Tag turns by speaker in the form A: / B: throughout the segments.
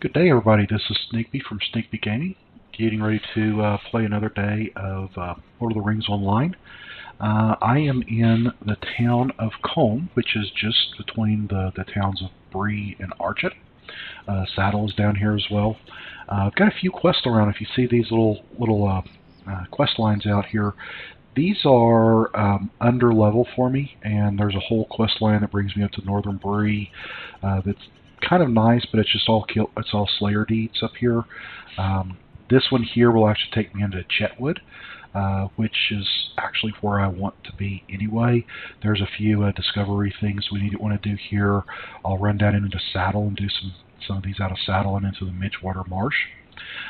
A: Good day, everybody. This is Sneakby from Sneakby Gaming, getting ready to play another day of Lord of the Rings Online. I am in the town of Combe, which is just between the towns of Bree and Archet. Saddle is down here as well. I've got a few quests around. If you see these little quest lines out here, these are under level for me, and there's a whole quest line that brings me up to North of Bree. That's kind of nice, but it's just all Slayer deeds up here. This one here will actually take me into Chetwood, which is actually where I want to be anyway. There's a few discovery things we want to do here. I'll run down into Saddle and do some of these out of Saddle and into the Midgewater Marsh.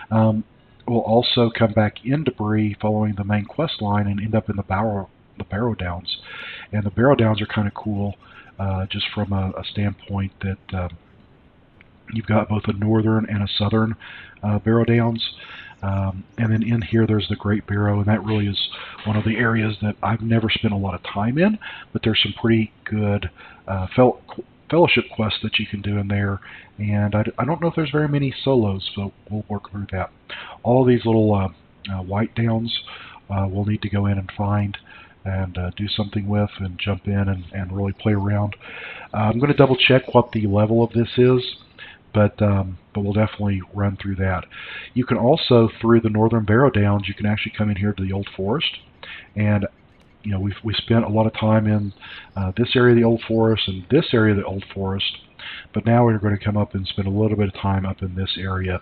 A: We'll also come back into Bree following the main quest line and end up in the Barrow Downs. And the Barrow Downs are kind of cool, just from a standpoint that you've got both a northern and a southern Barrow Downs. And then in here there's the Great Barrow, and that really is one of the areas that I've never spent a lot of time in, but there's some pretty good fellowship quests that you can do in there, and I don't know if there's very many solos, so we'll work through that. All these little white downs we'll need to go in and find and do something with and jump in and really play around. I'm going to double check what the level of this is, but we'll definitely run through that. You can also, through the northern Barrow Downs, you can actually come in here to the Old Forest, and you know, we spent a lot of time in this area of the Old Forest and this area of the Old Forest, but now we're going to come up and spend a little bit of time up in this area,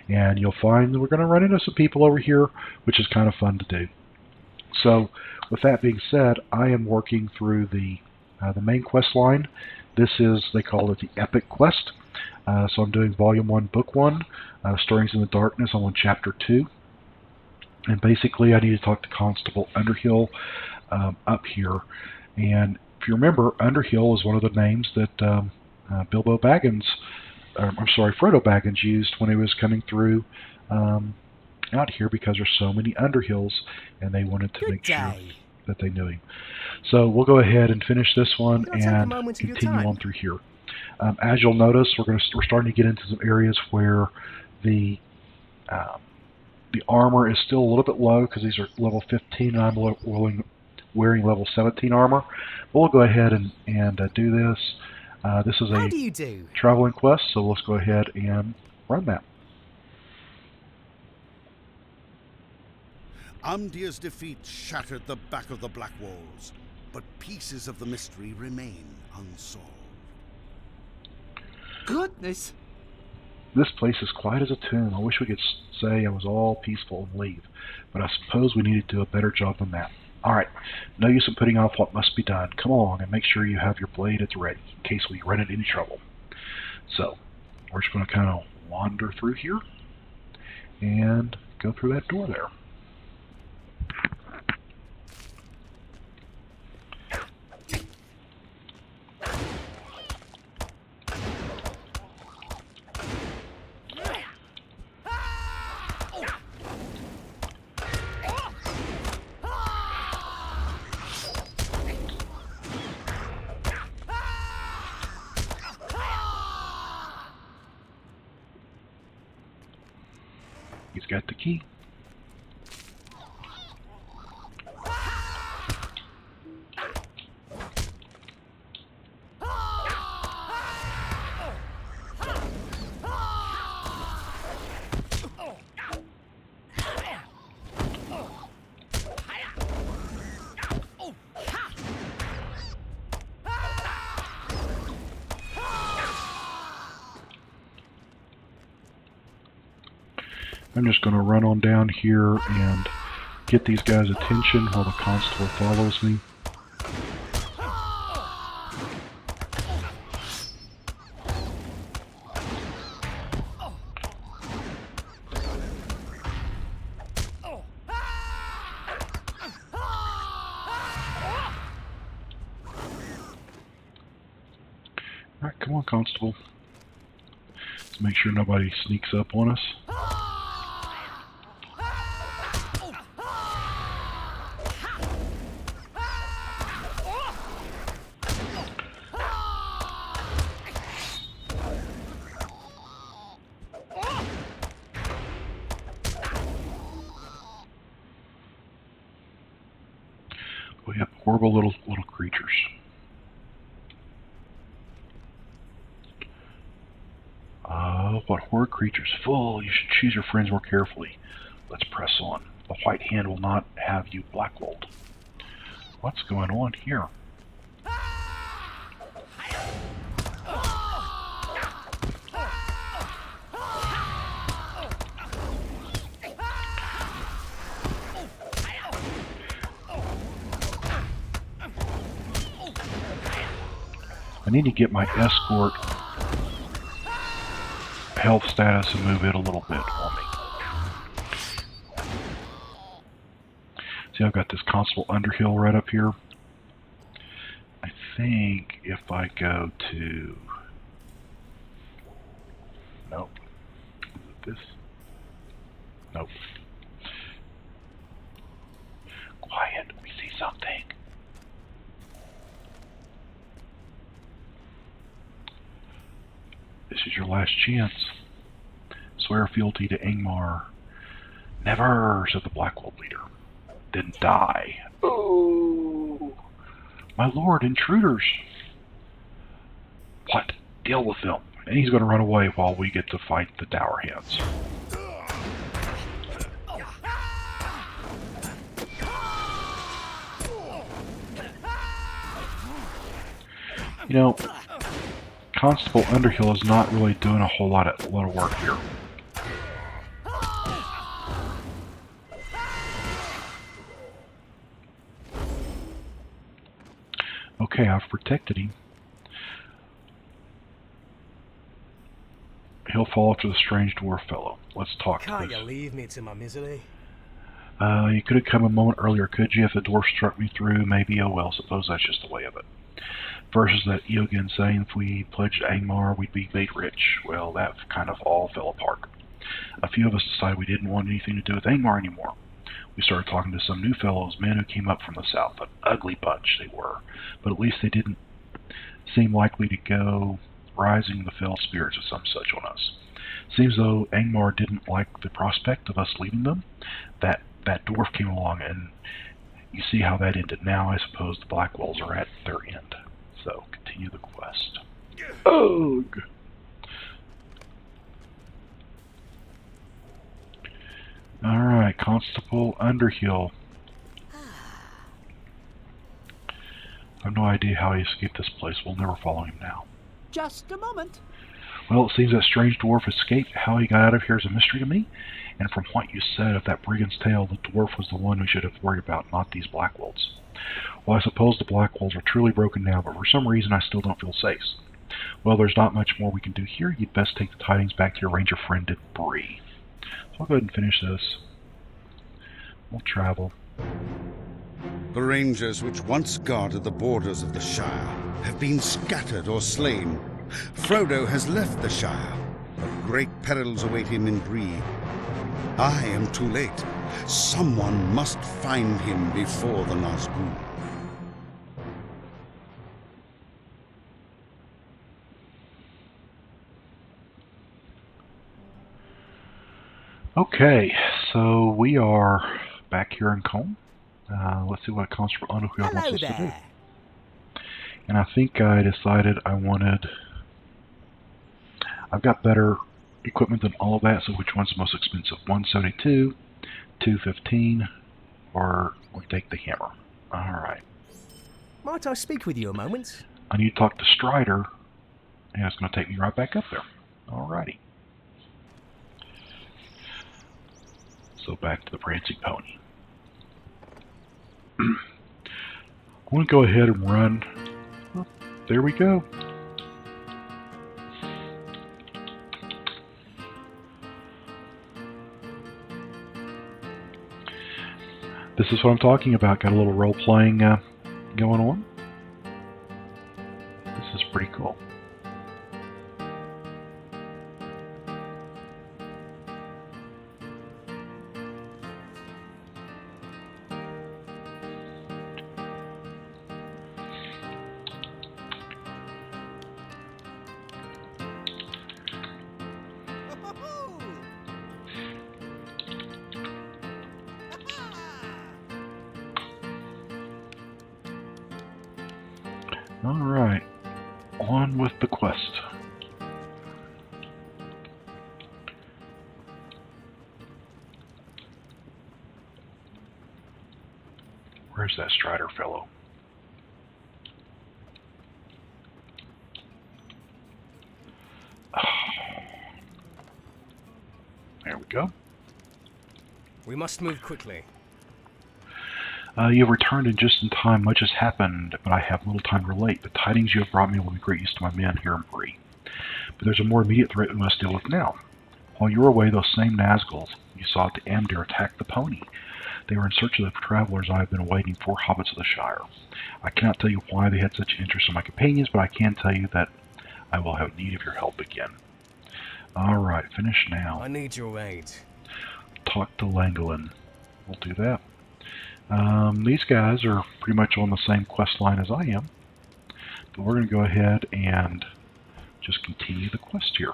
A: and you'll find that we're going to run into some people over here, which is kind of fun to do. So, with that being said, I am working through the main quest line. This is, they call it the Epic Quest. So I'm doing Volume 1, Book 1, Stirrings in the Darkness. I'm on Chapter 2. And basically I need to talk to Constable Underhill up here. And if you remember, Underhill is one of the names that Frodo Baggins used when he was coming through out here, because there's so many Underhills, and they wanted to make sure that they knew him. So we'll go ahead and finish this one and continue on through here. As you'll notice, we're starting to get into some areas where the armor is still a little bit low, because these are level 15 and I'm wearing level 17 armor. But we'll go ahead and do this. This is a traveling quest, so let's go ahead and run that.
B: Umdir's defeat shattered the back of the Black Walls, but pieces of the mystery remain unsolved.
C: Goodness!
A: This place is quiet as a tomb. I wish we could say I was all peaceful and leave, but I suppose we need to do a better job than that. Alright, no use in putting off what must be done. Come along and make sure you have your blade at the ready, in case we run into any trouble. So, we're just going to kind of wander through here and go through that door there. He's got the key. I'm just going to run on down here and get these guys' attention while the constable follows me. Alright, come on, constable. Let's make sure nobody sneaks up on us. Horrible little creatures. What horrid creatures. Fool, you should choose your friends more carefully. Let's press on. The White Hand will not have you blackwold. What's going on here? I need to get my escort health status and move it a little bit for me. See, I've got this Constable Underhill right up here. I think if I go to... Nope. Is it this? Nope. Quiet, we see something. This is your last chance. Swear fealty to Ingmar. Never, said the Blackwold leader. Then die. Oh, my lord, intruders. What? Deal with them. And he's going to run away while we get to fight the Dour Hands. You know, Constable Underhill is not really doing a whole lot of work here. Okay, I've protected him. He'll fall to the strange dwarf fellow. Let's talk to this.
C: Can't you leave me to my misery?
A: You could have come a moment earlier, could you? If the dwarf struck me through, maybe, oh well, suppose that's just the way of it. Versus that Eogan saying if we pledged Angmar, we'd be made rich. Well, that kind of all fell apart. A few of us decided we didn't want anything to do with Angmar anymore. We started talking to some new fellows, men who came up from the south. An ugly bunch they were, but at least they didn't seem likely to go rising the fell spirits of some such on us. Seems though Angmar didn't like the prospect of us leaving them. That dwarf came along, and you see how that ended. Now I suppose the Blackwells are at their end. So, continue the quest. Ugh! Alright, Constable Underhill. I have no idea how he escaped this place. We'll never follow him now.
D: Just a moment.
A: Well, it seems that strange dwarf escaped. How he got out of here is a mystery to me. And from what you said of that brigand's tale, the dwarf was the one we should have worried about, not these Blackwells. Well, I suppose the Blackwells are truly broken now, but for some reason I still don't feel safe. Well, there's not much more we can do here. You'd best take the tidings back to your ranger friend at Bree. So I'll go ahead and finish this. We'll travel.
B: The rangers which once guarded the borders of the Shire have been scattered or slain. Frodo has left the Shire, but great perils await him in Bree. I am too late. Someone must find him before the Nazgûl.
A: Okay, so we are back here in Combe. Let's see what Constable Underhill wants us to do. And I think I decided I've got better equipment than all of that, so which one's the most expensive? 172, 215, or we'll take the hammer. Alright.
C: Might I speak with you a moment?
A: I need to talk to Strider, and it's going to take me right back up there. Alrighty. So back to the prancing pony. I'm going to go ahead and run. Oh, there we go. This is what I'm talking about. Got a little role-playing going on. This is pretty cool. Alright, on with the quest. Where's that Strider fellow? There we go.
C: We must move quickly.
A: You have returned in just in time. Much has happened, but I have little time to relate. The tidings you have brought me will be great use to my men here in Bree. But there's a more immediate threat we must deal with now. While you were away, those same Nazguls you saw at the Amdir attacked the pony. They were in search of the travelers I have been awaiting, 4 hobbits of the Shire. I cannot tell you why they had such interest in my companions, but I can tell you that I will have need of your help again. Alright, finish now.
C: I need your aid.
A: Talk to Langolin. We'll do that. These guys are pretty much on the same quest line as I am, but we're going to go ahead and just continue the quest here.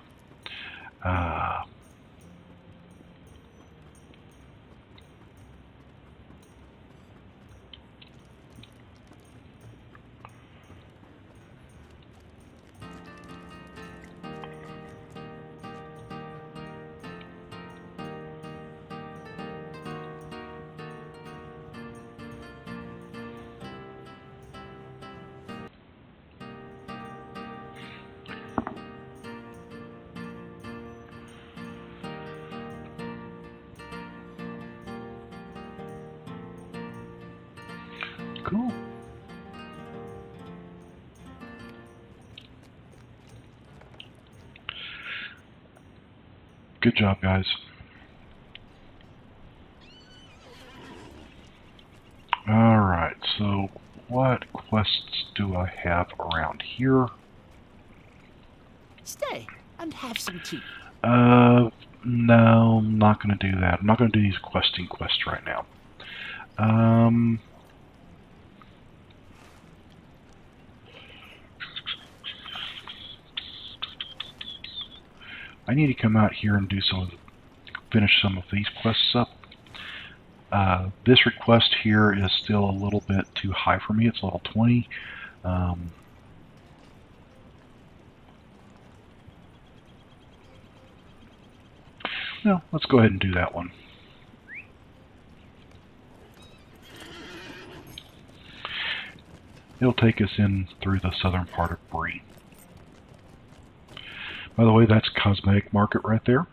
A: Cool. Good job, guys. Alright, so what quests do I have around here?
D: Stay and have some tea.
A: No, I'm not going to do that. I'm not going to do these quests right now. I need to come out here and do finish some of these quests up. This request here is still a little bit too high for me. It's level 20. No, let's go ahead and do that one. It'll take us in through the southern part of Bree. By the way, that's Cosmetic Market right there.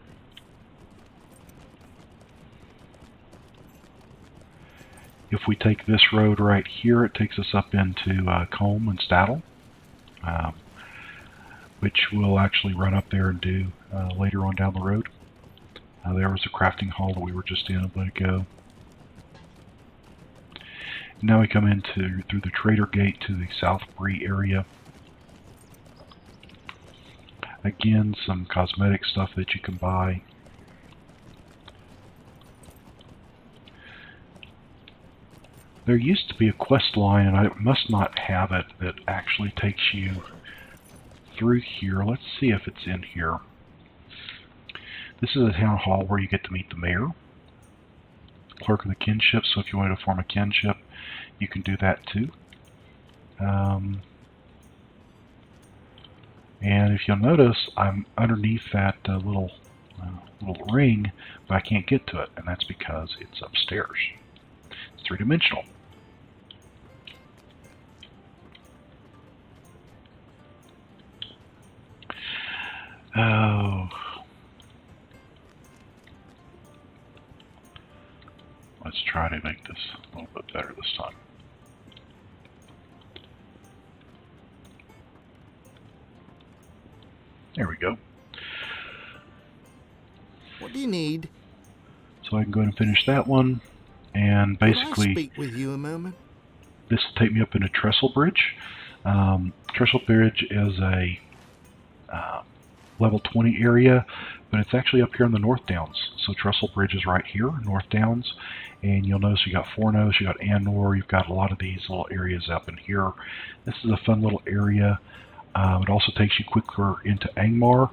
A: If we take this road right here, it takes us up into Combe and Staddle, which we'll actually run up there and do later on down the road. There was the crafting hall that we were just in a bit ago. Now we come into through the Trader Gate to the South Bree area. Again, some cosmetic stuff that you can buy. There used to be a quest line, and I must not have it, that actually takes you through here. Let's see if it's in here. This is a town hall where you get to meet the mayor, clerk of the kinship, so if you want to form a kinship, you can do that too. And if you'll notice, I'm underneath that little ring, but I can't get to it, and that's because it's upstairs. It's 3-dimensional. Oh. Let's try to make this a little bit better this time. There we go.
D: What do you need?
A: So I can go ahead and finish that one, and
D: Can I
A: basically
D: speak with you a moment?
A: this will take me up into Trestle Bridge. Trestle Bridge is a level 20 area, but it's actually up here in the North Downs. So Trestle Bridge is right here, North Downs, and you'll notice you got Fornos, you got Anor, you've got a lot of these little areas up in here. This is a fun little area. It also takes you quicker into Angmar.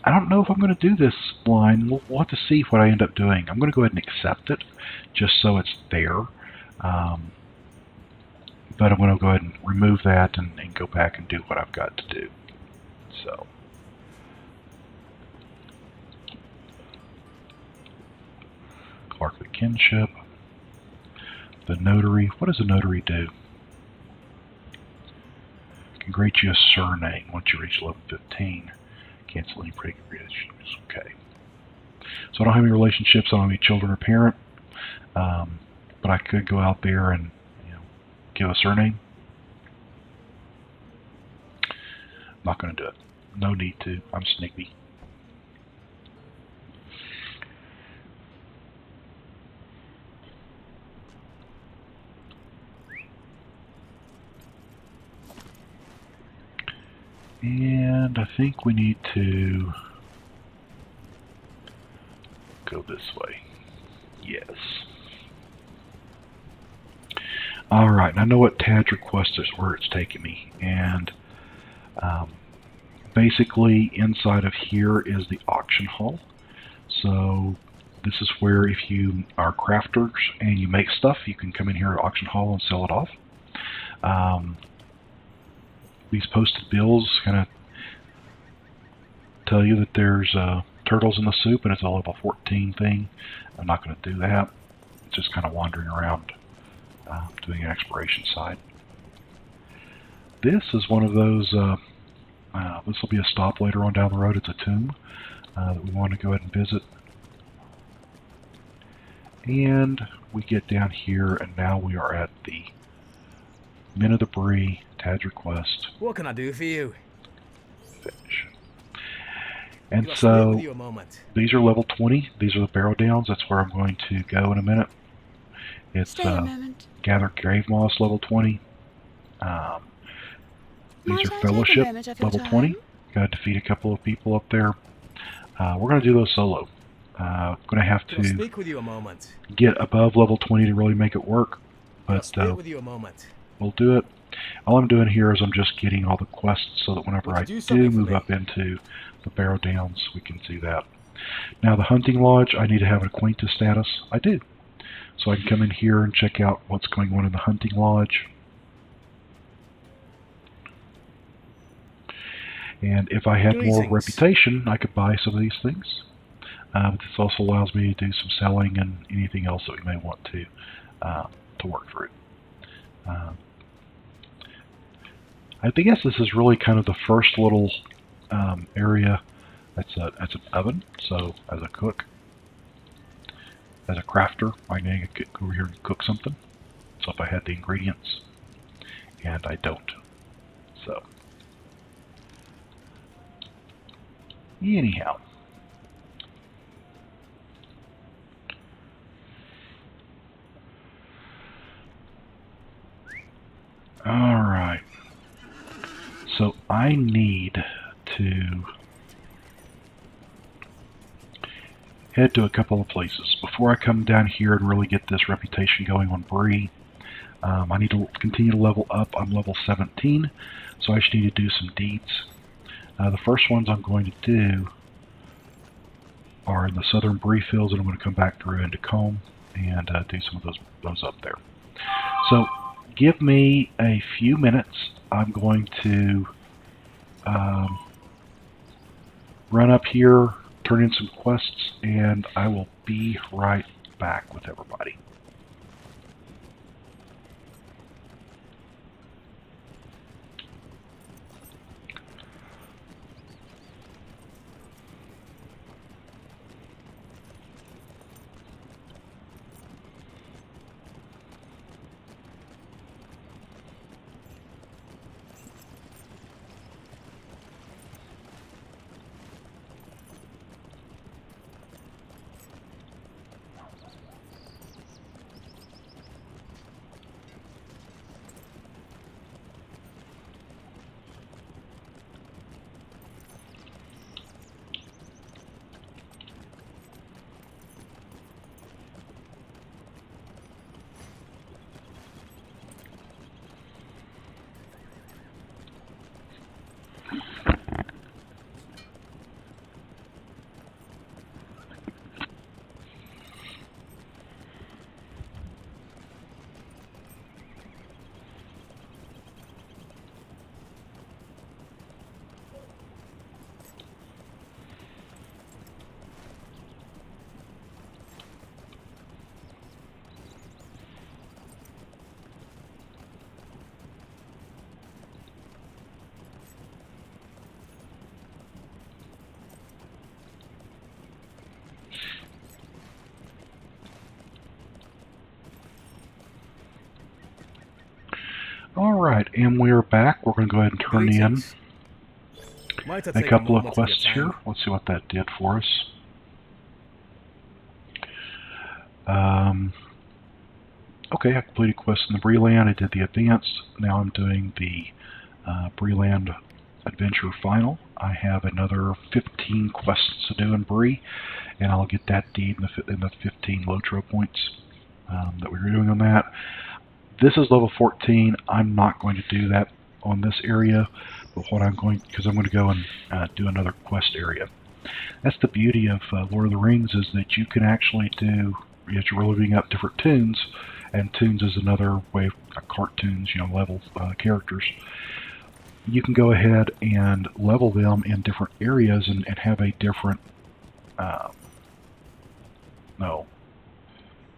A: I don't know if I'm going to do this line. We'll have to see what I end up doing. I'm going to go ahead and accept it, just so it's there. but I'm going to go ahead and remove that and go back and do what I've got to do. So, Clark the kinship, the notary. What does a notary do? Can grant you a surname once you reach level 15. Cancel any previous. Okay. So I don't have any relationships. I don't have any children or parent. But I could go out there and give a surname. I'm not going to do it. No need to. I'm sneaky. And I think we need to go this way. Yes. Alright, I know what Tad's request is, where it's taking me. And basically inside of here is the auction hall. So this is where if you are crafters and you make stuff, you can come in here at auction hall and sell it off. These posted bills kind of tell you that there's turtles in the soup and it's a level 14 thing. I'm not going to do that. It's just kind of wandering around doing an exploration side. This is one of those, this will be a stop later on down the road. It's a tomb that we want to go ahead and visit. And we get down here and now we are at the North of Bree, Tad's request.
C: What can I do for you?
A: Finish. And so these are level 20. These are the Barrow Downs. That's where I'm going to go in a minute. It's Gather Grave Moss level 20. These are Fellowship level 20. Got to defeat a couple of people up there. We're going to do those solo. Going to have to
C: speak with you a moment.
A: Get above level 20 to really make it work. But
C: with you a moment.
A: We'll do it. All I'm doing here is I'm just getting all the quests so that whenever I do move up into the Barrow Downs, we can do that. Now the hunting lodge, I need to have an acquaintance status. I do. So I can come in here and check out what's going on in the hunting lodge. And if I had more reputation, I could buy some of these things. But this also allows me to do some selling and anything else that we may want to work through. I guess this is really kind of the first little area. That's an oven. So as a cook, as a crafter, I need to go over here and cook something. So if I had the ingredients, and I don't. So anyhow. Alright. So I need to head to a couple of places. Before I come down here and really get this reputation going on Bree, I need to continue to level up. I'm level 17, so I just need to do some deeds. The first ones I'm going to do are in the southern Bree fields, and I'm going to come back through into Combe and do some of those up there. So give me a few minutes. I'm going to run up here, turn in some quests, and I will be right back with everybody. Alright, and we're back. We're going to go ahead and turn in
C: Greetings. Might I
A: a
C: take
A: couple of
C: moment your
A: quests
C: time?
A: here. Let's see what that did for us. Okay, I completed quests in the Breeland. I did the Advanced. Now I'm doing the Breeland Adventure Final. I have another 15 quests to do in Bree, and I'll get that deed in the 15 Lotro points that we were doing on that. This is level 14. I'm not going to do that on this area, but what I'm going, because I'm going to go and do another quest area. That's the beauty of Lord of the Rings, is that you can actually do, as you're loading up different tunes, and tunes is another way of cartoons, level characters. You can go ahead and level them in different areas and have a different,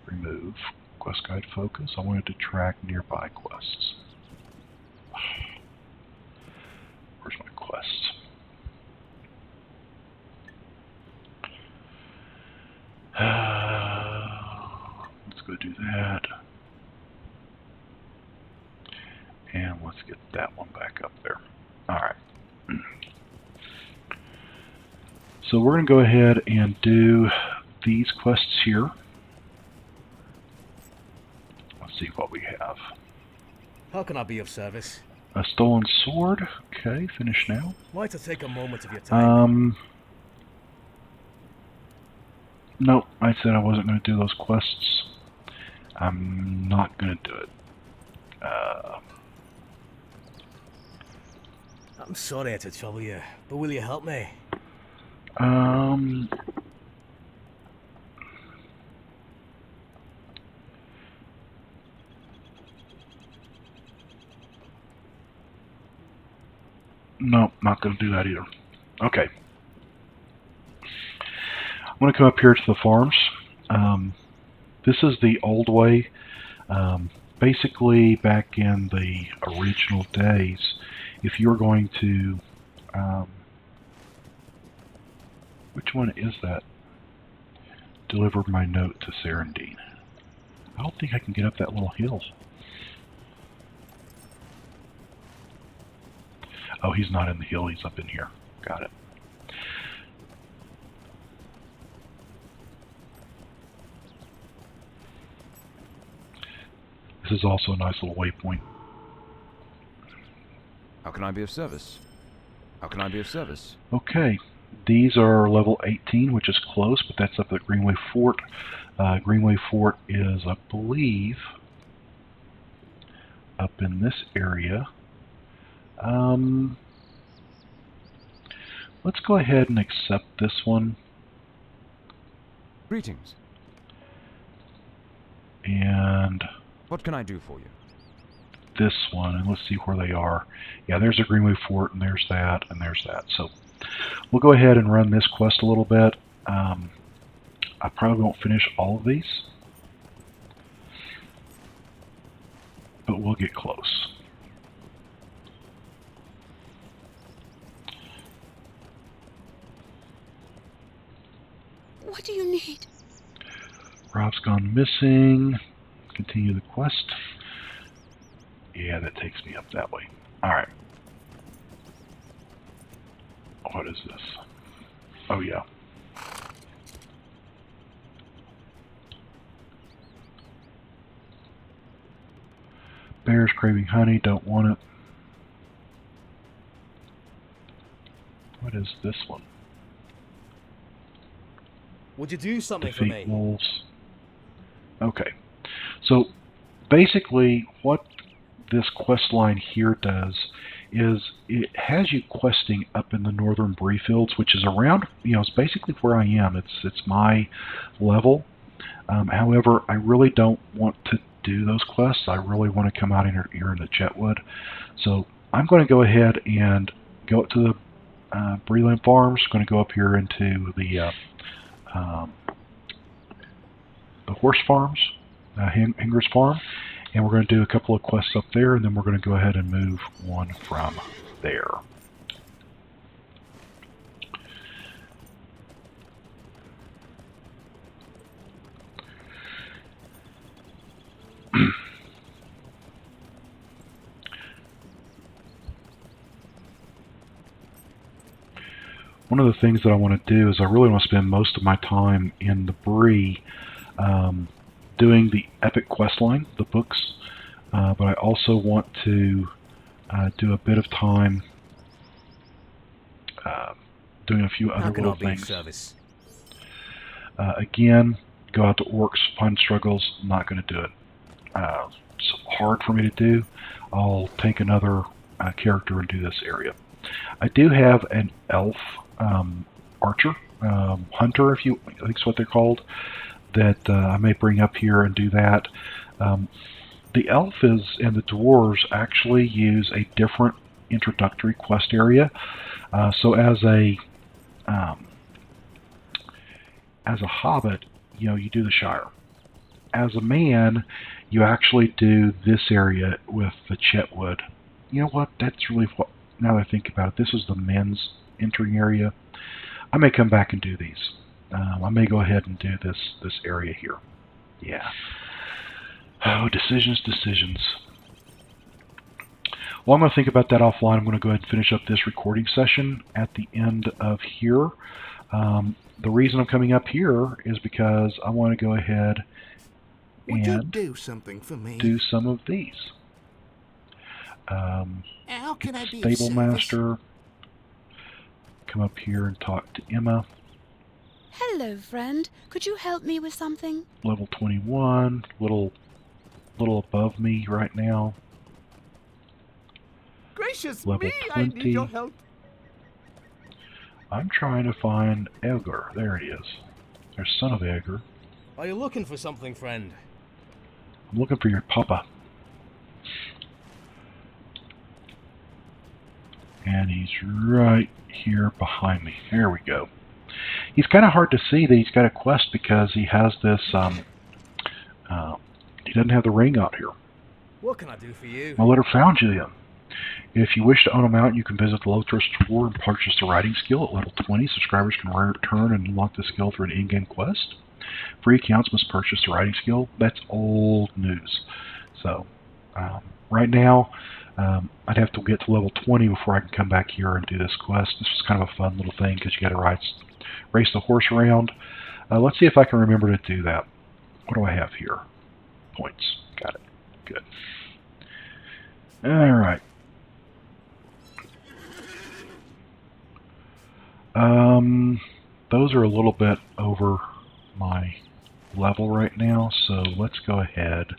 A: remove quest guide focus. I wanted to track nearby quests. Where's my quests? Let's go do that. And let's get that one back up there. Alright. So we're going to go ahead and do these quests here. Let's see what we have.
C: How can I be of service?
A: A stolen sword. Okay, finish now.
C: Might I take a moment of your time?
A: Nope, I said I wasn't going to do those quests. I'm not going to do it.
C: I'm sorry to trouble you, but will you help me?
A: Nope, not going to do that either. Okay. I'm going to come up here to the farms. This is the old way. Basically, back in the original days, if you were going to... which one is that? Delivered my note to Serendine. I don't think I can get up that little hill. Oh, he's not in the hill, he's up in here. Got it. This is also a nice little waypoint.
E: How can I be of service? How can I be of service?
A: Okay, these are level 18, which is close, but that's up at Greenway Fort. Greenway Fort is, I believe, up in this area. Let's go ahead and accept this one.
E: Greetings.
A: And
E: What can I do for you?
A: this one, and let's see where they are. Yeah, there's a Greenway Fort, and there's that, and there's that. So we'll go ahead and run this quest a little bit. I probably won't finish all of these, but we'll get close.
F: What do you need?
A: Rob's gone missing. Continue the quest. Yeah, that takes me up that way. Alright. What is this? Oh, yeah. Bears craving honey, don't want it. What is this one?
C: Would you do something for
A: Defeat
C: me?
A: wolves. Okay. So, basically, what this quest line here does is it has you questing up in the northern Bree fields, which is around, it's basically where I am. It's my level. However, I really don't want to do those quests. I really want to come out here in the Chetwood. So I'm going to go ahead and go up to the Breeland Farms. Going to go up here into the horse farms, Hinger's farm, and we're going to do a couple of quests up there, and then we're going to go ahead and move one from there. one of the things that I want to do is I really want to spend most of my time in the Bree doing the epic questline, the books, but I also want to do a bit of time doing a few other
C: How can I
A: little
C: be of
A: things.
C: service?
A: Again, go out to orcs, find struggles. Not going to do it. It's hard for me to do. I'll take another character and do this area. I do have an elf archer, hunter, I think is what they're called, that I may bring up here and do that. The elf and the dwarves actually use a different introductory quest area. So as a hobbit, you do the Shire. As a man, you actually do this area with the Chetwood. You know what? That's really what. Now that I think about it, this is the men's entering area. I may come back and do these. I may go ahead and do this area here. Yeah. Oh, decisions. Well, I'm going to think about that offline. I'm going to go ahead and finish up this recording session at the end of here. The reason I'm coming up here is because I want to go ahead
D: Would you
A: and
D: do something for me?
A: do some of these.
D: How can I be of
A: Stable
D: service?
A: Master. Come up here and talk to Emma.
F: Hello, friend. Could you help me with something?
A: Level 21, little above me right now.
D: Gracious
A: Level
D: me, I need
A: 20.
D: your help.
A: I'm trying to find Edgar. There he is. There's son of Edgar.
C: Are you looking for something, friend?
A: I'm looking for your papa. And he's right here behind me. There we go. He's kind of hard to see that he's got a quest because he has this, he doesn't have the ring out here.
C: What can I do for you?
A: My letter found you then. If you wish to own a mount, you can visit the Lothar store and purchase the riding skill at level 20. Subscribers can return and unlock the skill through an in-game quest. Free accounts must purchase the riding skill. That's old news. So, right now, I'd have to get to level 20 before I can come back here and do this quest. This was kind of a fun little thing because you got to race the horse around. Let's see if I can remember to do that. What do I have here? Points. Got it. Good. Alright. Those are a little bit over my level right now, so let's go ahead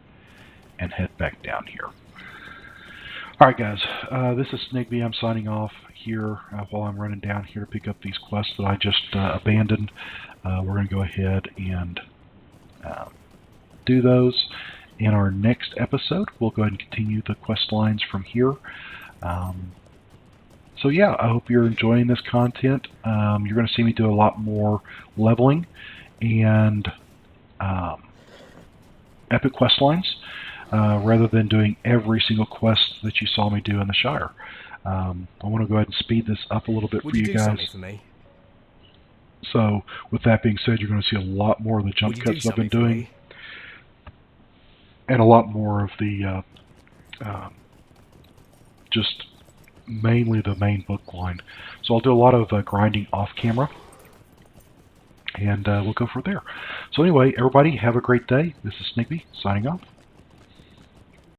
A: and head back down here. Alright guys, this is Snigby. I'm signing off here while I'm running down here to pick up these quests that I just abandoned. We're going to go ahead and do those. In our next episode, we'll go ahead and continue the quest lines from here. So yeah, I hope you're enjoying this content. You're going to see me do a lot more leveling and epic quest lines rather than doing every single quest that you saw me do in the Shire. I want to go ahead and speed this up a little bit
C: Would
A: for
C: you
A: you
C: do something
A: guys.
C: for me?
A: So with that being said, you're going to see a lot more of the jump
C: Would you do
A: cuts I've been
C: something for
A: doing,
C: me?
A: and a lot more of the just mainly the main book line. So I'll do a lot of grinding off camera, and we'll go from there. So anyway, everybody have a great day. This is Snigby signing off.